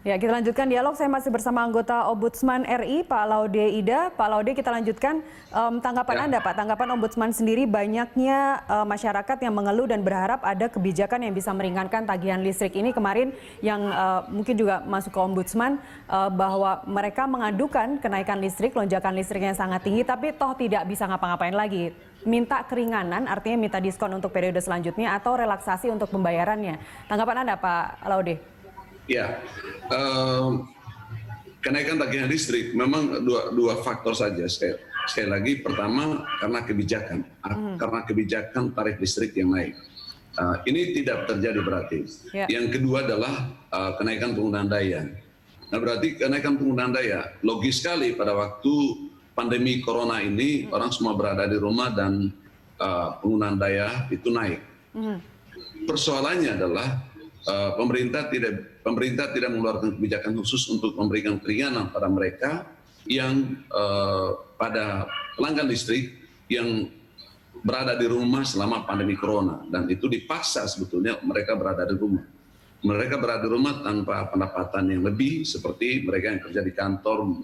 Ya, kita lanjutkan dialog. Saya masih bersama anggota Ombudsman RI, Pak Laude Ida. Pak Laude, kita lanjutkan tanggapan Anda, Pak. Tanggapan Ombudsman sendiri, banyaknya masyarakat yang mengeluh dan berharap ada kebijakan yang bisa meringankan tagihan listrik ini. Kemarin yang mungkin juga masuk ke Ombudsman, bahwa mereka mengadukan kenaikan listrik, lonjakan listrik yang sangat tinggi, tapi toh tidak bisa ngapa-ngapain lagi. Minta keringanan, artinya minta diskon untuk periode selanjutnya atau relaksasi untuk pembayarannya. Tanggapan Anda, Pak Laude? Ya, kenaikan tagihan listrik memang dua faktor saja. Sekali lagi, pertama karena kebijakan tarif listrik yang naik. Ini tidak terjadi berarti. Yang kedua adalah kenaikan penggunaan daya. Nah, berarti kenaikan penggunaan daya logis sekali pada waktu pandemi corona ini orang semua berada di rumah dan penggunaan daya itu naik. Persoalannya adalah pemerintah tidak mengeluarkan kebijakan khusus untuk memberikan keringanan pada mereka yang pada pelanggan listrik yang berada di rumah selama pandemi corona, dan itu dipaksa sebetulnya mereka berada di rumah. Mereka berada di rumah tanpa pendapatan yang lebih, seperti mereka yang kerja di kantor,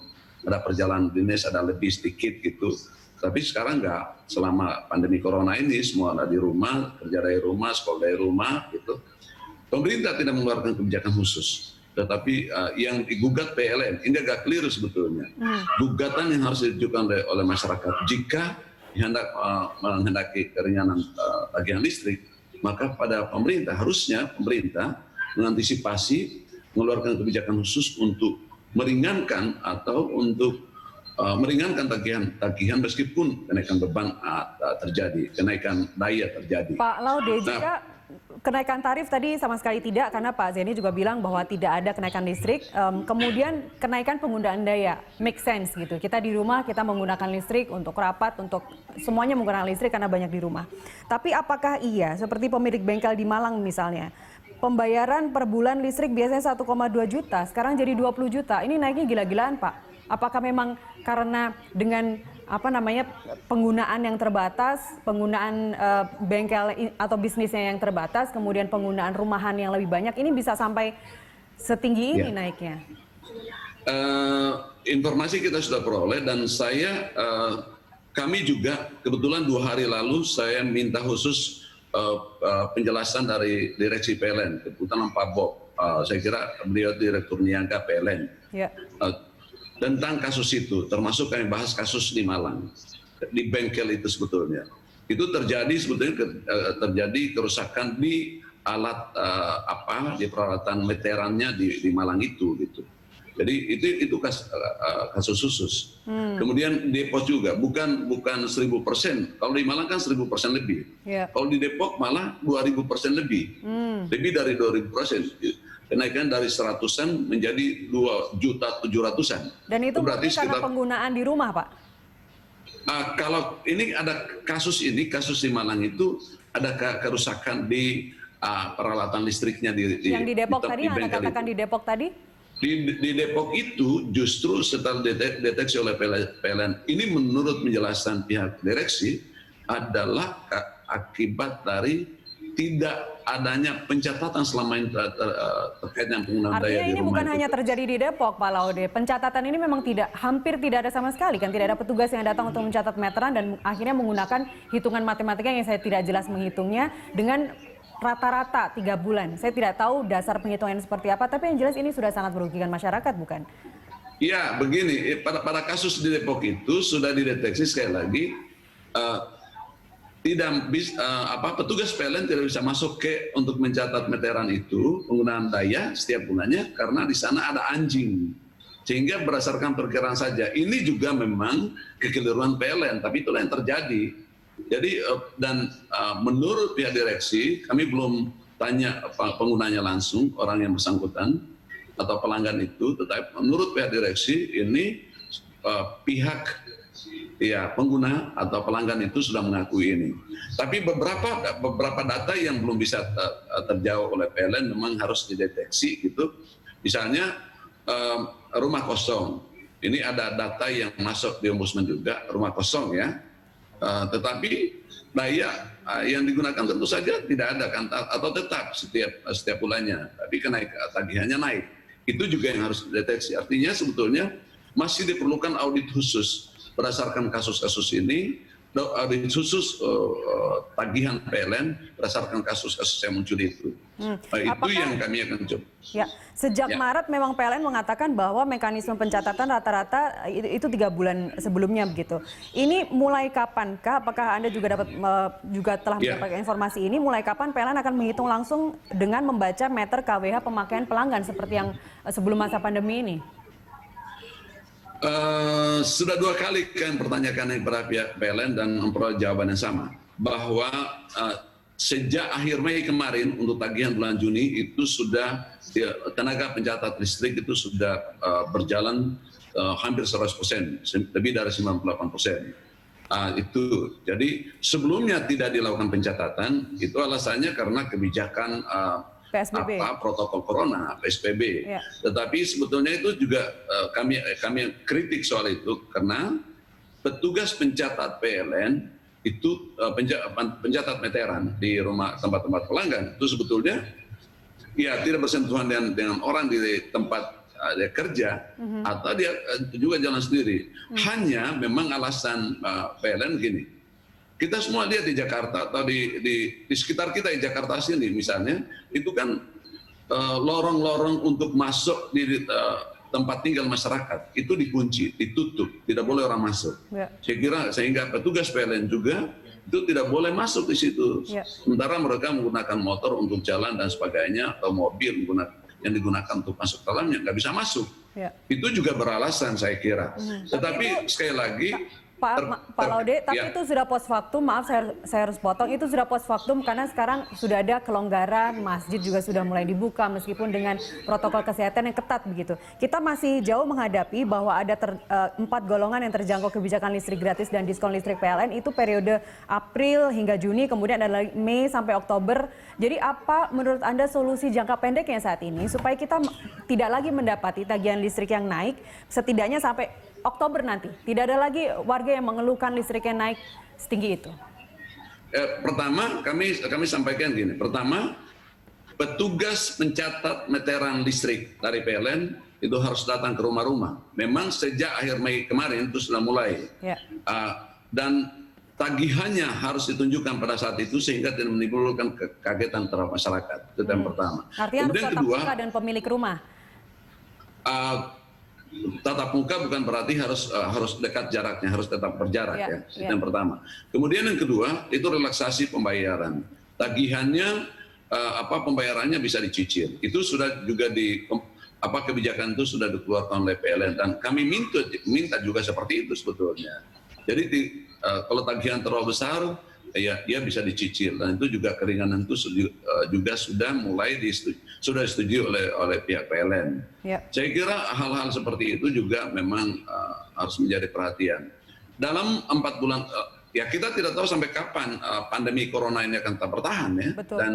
ada perjalanan dinas ada lebih sedikit gitu. Tapi sekarang enggak, selama pandemi corona ini semua ada di rumah, kerja dari rumah, sekolah dari rumah gitu. Pemerintah tidak mengeluarkan kebijakan khusus, tetapi yang digugat PLN, ini agak keliru sebetulnya. Gugatan yang harus diajukan oleh masyarakat jika menghendaki keringanan tagihan listrik, maka pada pemerintah, harusnya pemerintah mengantisipasi mengeluarkan kebijakan khusus untuk meringankan atau untuk meringankan tagihan meskipun kenaikan beban terjadi, kenaikan daya terjadi. Pak Laude, jika kenaikan tarif tadi sama sekali tidak, karena Pak Zeni juga bilang bahwa tidak ada kenaikan listrik, kemudian kenaikan penggunaan daya, make sense gitu. Kita di rumah, kita menggunakan listrik untuk rapat, untuk semuanya menggunakan listrik karena banyak di rumah. Tapi apakah iya, seperti pemilik bengkel di Malang misalnya, pembayaran per bulan listrik biasanya 1,2 juta, sekarang jadi 20 juta, ini naiknya gila-gilaan Pak. Apakah memang karena dengan penggunaan yang terbatas, penggunaan bengkel atau bisnisnya yang terbatas, kemudian penggunaan rumahan yang lebih banyak, ini bisa sampai setinggi ini naiknya? Informasi kita sudah peroleh, dan kami juga kebetulan 2 hari lalu saya minta khusus penjelasan dari Direksi PLN, kebetulan Pak Bob, saya kira beliau Direktur Niaga PLN. Tentang kasus itu, termasuk kami bahas kasus di Malang, di bengkel itu sebetulnya. Itu terjadi kerusakan di alat di peralatan meterannya di Malang itu gitu. Jadi itu kasus khusus. Kemudian Depok juga bukan 1000%. Kalau di Malang kan 1000% lebih. Kalau di Depok malah 2000% lebih. Lebih dari 2000%. Kenaikan dari 100-an menjadi 2.700.000-an. Dan itu berarti karena penggunaan di rumah, Pak? Kalau ini ada kasus di Malang itu ada kerusakan di peralatan listriknya yang di Depok tadi, yang Anda katakan di Depok tadi? Di Depok itu justru setelah deteksi oleh PLN, ini menurut penjelasan pihak direksi adalah akibat dari tidak adanya pencatatan selama ini terkait dengan penggunaan daya di rumah. Artinya ini bukan hanya terjadi di Depok, Pak Laude. Pencatatan ini memang hampir tidak ada sama sekali, kan? Tidak ada petugas yang datang untuk mencatat meteran dan akhirnya menggunakan hitungan matematika yang saya tidak jelas menghitungnya dengan rata-rata 3 bulan. Saya tidak tahu dasar penghitungan seperti apa, tapi yang jelas ini sudah sangat merugikan masyarakat, bukan? Ya, begini, pada kasus di Depok itu sudah dideteksi sekali lagi, petugas PLN tidak bisa masuk untuk mencatat meteran itu penggunaan daya setiap bulannya karena di sana ada anjing, sehingga berdasarkan perkiraan saja. Ini juga memang kekeliruan PLN, tapi itulah yang terjadi. Jadi menurut pihak direksi, kami belum tanya penggunanya langsung, orang yang bersangkutan atau pelanggan itu, tetapi menurut pihak direksi ini pihak pengguna atau pelanggan itu sudah mengakui ini. Tapi beberapa data yang belum bisa terjawab oleh PLN memang harus dideteksi gitu. Misalnya rumah kosong. Ini ada data yang masuk di Ombudsman juga, rumah kosong ya. Tetapi daya yang digunakan tentu saja tidak ada kan, atau tetap setiap bulannya, tapi tagihannya naik. Itu juga yang harus dideteksi. Artinya sebetulnya masih diperlukan audit khusus berdasarkan kasus-kasus ini, audit khusus tagihan PLN berdasarkan kasus-kasus yang muncul itu. Itu yang kami akan coba. Ya, sejak Maret memang PLN mengatakan bahwa mekanisme pencatatan rata-rata itu 3 bulan sebelumnya begitu. Ini mulai kapankah? Apakah Anda juga telah mendapatkan informasi ini? Mulai kapan PLN akan menghitung langsung dengan membaca meter KWH pemakaian pelanggan seperti yang sebelum masa pandemi ini? Sudah 2 kali kami pertanyakan kepada pihak PLN dan memperoleh jawaban yang sama, bahwa sejak akhir Mei kemarin untuk tagihan bulan Juni itu sudah tenaga pencatat listrik itu sudah berjalan hampir 100%, lebih dari 98%. Itu jadi sebelumnya tidak dilakukan pencatatan, itu alasannya karena kebijakan PSBB. Protokol Corona, PSBB. Ya. Tetapi sebetulnya itu juga kami kritik soal itu karena petugas pencatat PLN itu pencatat meteran di rumah tempat-tempat pelanggan itu sebetulnya ya tidak bersentuhan dengan orang di tempat dia kerja atau dia juga jalan sendiri. Hanya memang alasan PLN gini. Kita semua lihat di Jakarta atau di sekitar kita di Jakarta sini misalnya, itu kan lorong-lorong untuk masuk di tempat tinggal masyarakat itu dikunci, ditutup, tidak boleh orang masuk. Ya. Saya kira sehingga petugas PLN juga itu tidak boleh masuk di situ. Ya. Sementara mereka menggunakan motor untuk jalan dan sebagainya atau mobil yang digunakan untuk masuk dalamnya nggak bisa masuk. Ya. Itu juga beralasan saya kira. Tetapi sekali lagi. Pak Laude, tapi itu sudah post factum, maaf saya harus potong, itu sudah post factum karena sekarang sudah ada kelonggaran, masjid juga sudah mulai dibuka meskipun dengan protokol kesehatan yang ketat begitu. Kita masih jauh menghadapi bahwa ada 4 golongan yang terjangkau kebijakan listrik gratis dan diskon listrik PLN itu periode April hingga Juni, kemudian ada Mei sampai Oktober. Jadi apa menurut Anda solusi jangka pendeknya saat ini supaya kita tidak lagi mendapati tagihan listrik yang naik setidaknya sampai Oktober nanti? Tidak ada lagi warga yang mengeluhkan listriknya naik setinggi itu. Pertama, kami sampaikan gini. Pertama, petugas pencatat meteran listrik dari PLN itu harus datang ke rumah-rumah. Memang sejak akhir Mei kemarin itu sudah mulai. Ya. Dan tagihannya harus ditunjukkan pada saat itu sehingga tidak menimbulkan kekagetan terhadap masyarakat. Itu yang pertama. Artinya kemudian harus tatap muka dan pemilik rumah. Tatap muka bukan berarti harus dekat jaraknya, harus tetap berjarak ya. Itu yang pertama. Kemudian yang kedua itu relaksasi pembayaran. Tagihannya pembayarannya bisa dicicil. Itu sudah juga kebijakan itu sudah dikeluarkan oleh PLN dan kami minta juga seperti itu sebetulnya. Jadi kalau tagihan terlalu besar ya dia bisa dicicil dan itu juga keringanan itu juga sudah mulai disetujui oleh pihak PLN. Ya. Saya kira hal-hal seperti itu juga memang harus menjadi perhatian. Dalam 4 bulan ya kita tidak tahu sampai kapan pandemi corona ini akan tetap bertahan ya. Betul. Dan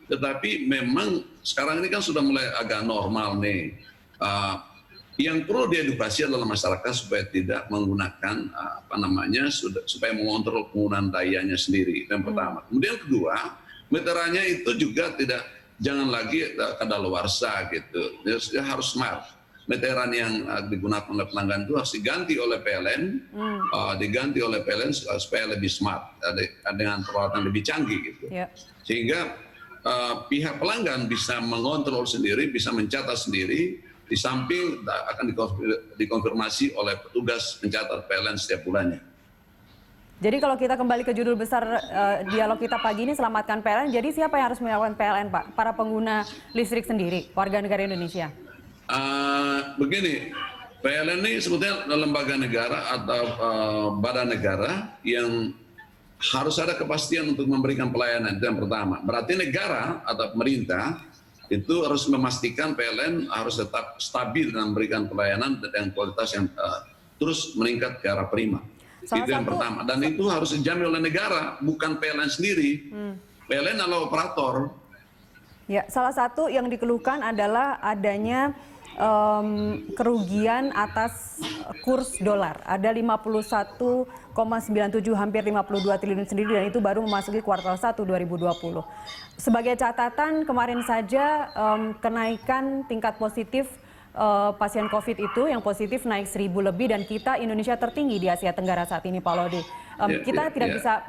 tetapi memang sekarang ini kan sudah mulai agak normal nih. Yang perlu diedukasi adalah masyarakat supaya tidak menggunakan supaya mengontrol penggunaan dayanya sendiri. Yang pertama. Kemudian kedua, meterannya itu juga jangan lagi kadaluarsa gitu. Dia harus smart. Meteran yang digunakan oleh pelanggan itu harus diganti oleh PLN, supaya lebih smart dengan peralatan lebih canggih gitu. Yeah. Sehingga pihak pelanggan bisa mengontrol sendiri, bisa mencatat sendiri. Di samping akan dikonfirmasi oleh petugas pencatat PLN setiap bulannya. Jadi kalau kita kembali ke judul besar dialog kita pagi ini, selamatkan PLN. Jadi siapa yang harus melakukan PLN, Pak? Para pengguna listrik sendiri, warga negara Indonesia? Begini, PLN ini sebetulnya lembaga negara atau badan negara yang harus ada kepastian untuk memberikan pelayanan. Itu yang pertama. Berarti negara atau pemerintah itu harus memastikan PLN harus tetap stabil dan memberikan pelayanan dengan kualitas yang terus meningkat ke arah prima. Itu yang pertama. Dan itu harus dijamin oleh negara, bukan PLN sendiri. PLN adalah operator. Ya, salah satu yang dikeluhkan adalah adanya kerugian atas kurs dolar. Ada 51,97 hampir 52 triliun sendiri dan itu baru memasuki kuartal 1 2020. Sebagai catatan kemarin saja kenaikan tingkat positif pasien COVID itu yang positif naik 1.000 lebih dan kita Indonesia tertinggi di Asia Tenggara saat ini Pak Laude. Kita tidak bisa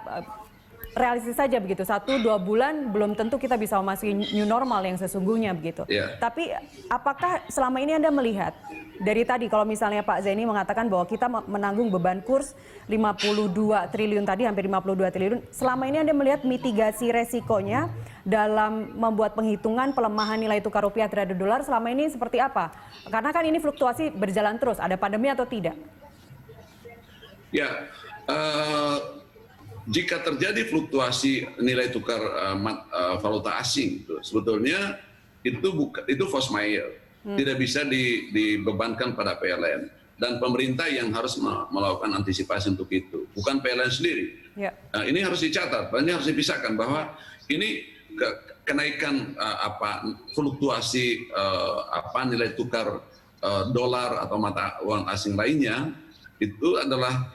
realistis saja begitu, 1-2 bulan belum tentu kita bisa memasuki new normal yang sesungguhnya begitu. Tapi apakah selama ini Anda melihat dari tadi kalau misalnya Pak Zaini mengatakan bahwa kita menanggung beban kurs 52 triliun tadi, hampir 52 triliun, selama ini Anda melihat mitigasi resikonya dalam membuat penghitungan pelemahan nilai tukar rupiah terhadap dolar selama ini seperti apa? Karena kan ini fluktuasi berjalan terus, ada pandemi atau tidak? Ya, jika terjadi fluktuasi nilai tukar valuta asing, sebetulnya itu force majeure, tidak bisa dibebankan pada PLN dan pemerintah yang harus melakukan antisipasi untuk itu, bukan PLN sendiri. Nah, ini harus dicatat, ini harus dipisahkan bahwa ini kenaikan fluktuasi nilai tukar dolar atau mata uang asing lainnya itu adalah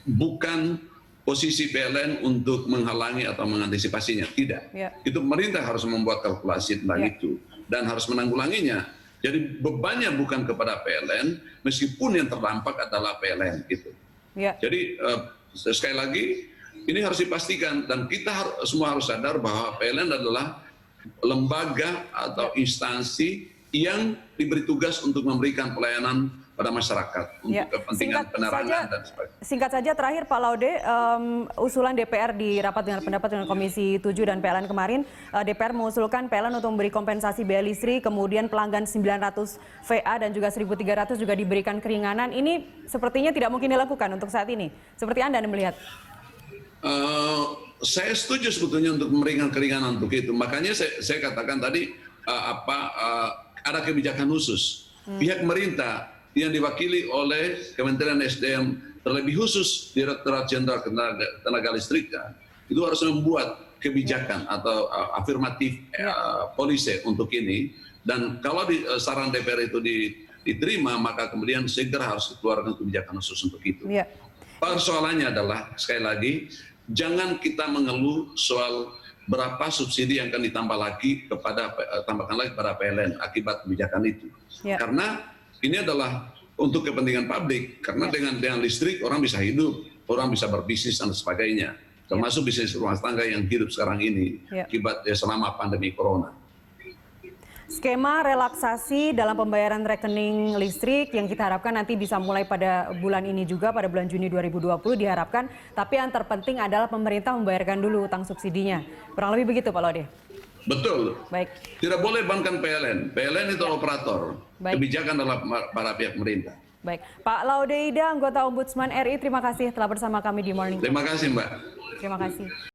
bukan posisi PLN untuk menghalangi atau mengantisipasinya, tidak. Itu pemerintah harus membuat kalkulasi tentang itu dan harus menanggulanginya. Jadi bebannya bukan kepada PLN, meskipun yang terdampak adalah PLN gitu. Jadi sekali lagi ini harus dipastikan dan kita semua harus sadar bahwa PLN adalah lembaga atau instansi yang diberi tugas untuk memberikan pelayanan pada masyarakat untuk kepentingan penerangan dan sebagainya. Singkat saja terakhir Pak Laude, usulan DPR di rapat dengan pendapat dengan Komisi 7 dan PLN kemarin, DPR mengusulkan PLN untuk memberi kompensasi biaya listrik, kemudian pelanggan 900 VA dan juga 1.300 juga diberikan keringanan. Ini sepertinya tidak mungkin dilakukan untuk saat ini. Seperti Anda melihat? Saya setuju sebetulnya untuk memberikan keringanan untuk itu. Makanya saya katakan tadi ada kebijakan khusus. Pihak pemerintah yang diwakili oleh Kementerian SDM, terlebih khusus Direktorat Jenderal Tenaga Listrik, itu harus membuat kebijakan atau afirmatif polisi untuk ini. Dan kalau saran DPR itu diterima, maka kemudian segera harus dikeluarkan kebijakan khusus untuk itu. Persoalannya adalah, sekali lagi, jangan kita mengeluh soal berapa subsidi yang akan tambahkan lagi kepada PLN akibat kebijakan itu. Karena ini adalah untuk kepentingan publik, karena dengan listrik orang bisa hidup, orang bisa berbisnis dan sebagainya, termasuk bisnis rumah tangga yang hidup sekarang ini akibat selama pandemi corona. Skema relaksasi dalam pembayaran rekening listrik yang kita harapkan nanti bisa mulai pada bulan ini juga, pada bulan Juni 2020 diharapkan, tapi yang terpenting adalah pemerintah membayarkan dulu utang subsidinya. Kurang lebih begitu Pak Laude? Betul. Baik. Tidak boleh bebankan PLN. PLN itu operator. Kebijakan adalah para pihak pemerintah. Baik. Pak Laude Ida, anggota Ombudsman RI, terima kasih telah bersama kami di Morning. Terima kasih, Mbak. Terima kasih.